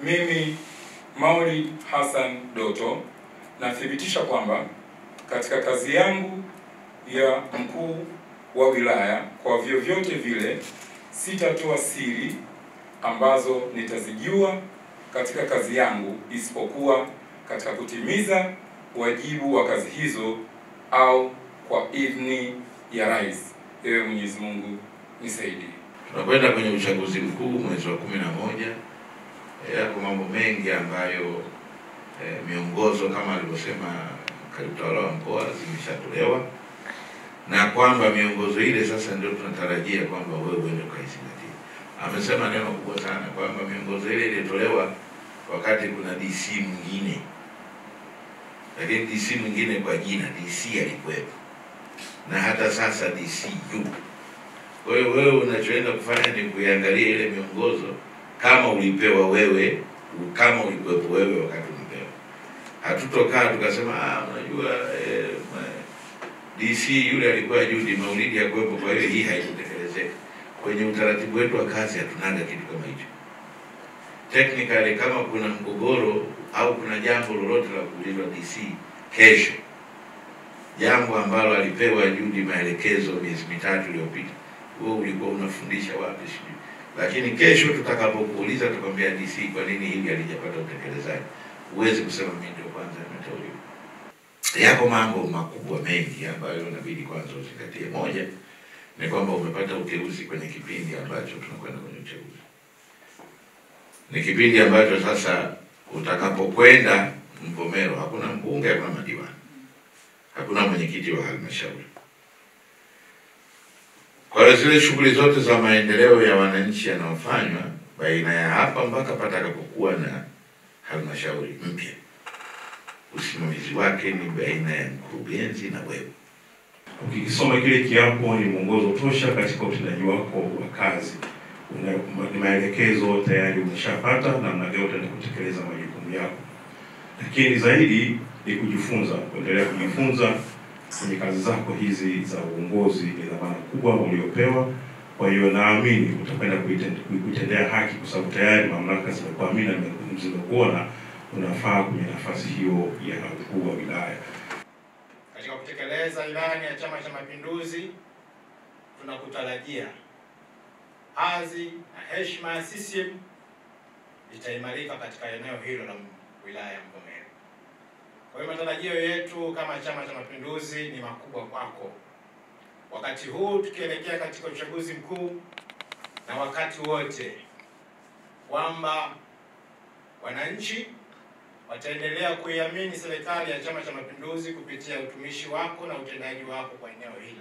Mimi Maulid Hassan Doto nathibitisha kwamba katika kazi yangu ya mkuu wa wilaya kwa vyovyote vile sitatoa siri ambazo nitazijua katika kazi yangu isipokuwa katika kutimiza wajibu wa kazi hizo au kwa idhini ya Rais. Ewe Mwenyezi Mungu nisaidie. Tunakwenda kwenye uchaguzi mkuu mwezi wa 11. Yako mambo mengi ambayo miongozo kama alivyosema katibu tawala wa mkoa zimeshatolewa, na kwamba miongozo ile sasa ndio tunatarajia kwamba wewe uende ukaizingatie. Amesema neno kubwa sana kwamba miongozo ile ilitolewa wakati kuna DC mwingine, lakini DC mwingine kwa jina DC alikuwepo, na hata sasa DC yupo. Kwa hiyo wewe unachoenda kufanya ni kuiangalia ile miongozo kama ulipewa wewe, kama ulikuwepo wewe wakati ulipewa. Hatutokaa tukasema unajua DC yule alikuwa Judi Maulidi ya kuwepo, kwa hiyo hii haikutekelezeka. Kwenye utaratibu wetu wa kazi hatunaga kitu kama hicho. Technically kama kuna mgogoro au kuna jambo lolote la kuulizwa DC kesho, jambo ambalo alipewa Judi maelekezo miezi 3 iliyopita, wewe ulikuwa unafundisha wapi sijui, lakini kesho tutakapokuuliza tukwambia DC kwa nini hili halijapata utekelezaji, uweze kusema mimi ndio kwanza nimeteuliwa. Yako mambo makubwa mengi ambayo inabidi kwanza uzingatie. Moja ni kwamba umepata uteuzi kwenye kipindi ambacho tunakwenda kwenye uchaguzi. Ni kipindi ambacho sasa utakapokwenda Mvomero hakuna mbunge, hakuna madiwani, hakuna mwenyekiti wa halmashauri. Kwa hiyo zile shughuli zote za maendeleo ya wananchi yanayofanywa baina ya hapa mpaka patakapokuwa na halmashauri mpya, usimamizi wake ni baina ya mkurugenzi na wewe. Ukisoma kile kiapo ni mwongozo tosha katika utendaji wako wa kazi. Ni maelekezo tayari umeshapata namna gani utaenda kutekeleza majukumu yako. Lakini zaidi ni kujifunza, kuendelea kujifunza kwenye kazi zako hizi za uongozi. Ni dhamana kubwa uliopewa. Kwa hiyo naamini utakwenda kuitendea haki, kwa sababu tayari mamlaka zimekuamini na zimekuona unafaa kwenye nafasi hiyo ya mkuu wa wilaya. Katika kutekeleza ilani ya Chama cha Mapinduzi, tunakutarajia hadhi na heshima ya CCM itaimarika katika eneo hilo la wilaya ya Mvomero. Kwa hiyo matarajio yetu kama Chama cha Mapinduzi ni makubwa kwako, wakati huu tukielekea katika uchaguzi mkuu na wakati wote, kwamba wananchi wataendelea kuiamini serikali ya Chama cha Mapinduzi kupitia utumishi wako na utendaji wako kwa eneo hili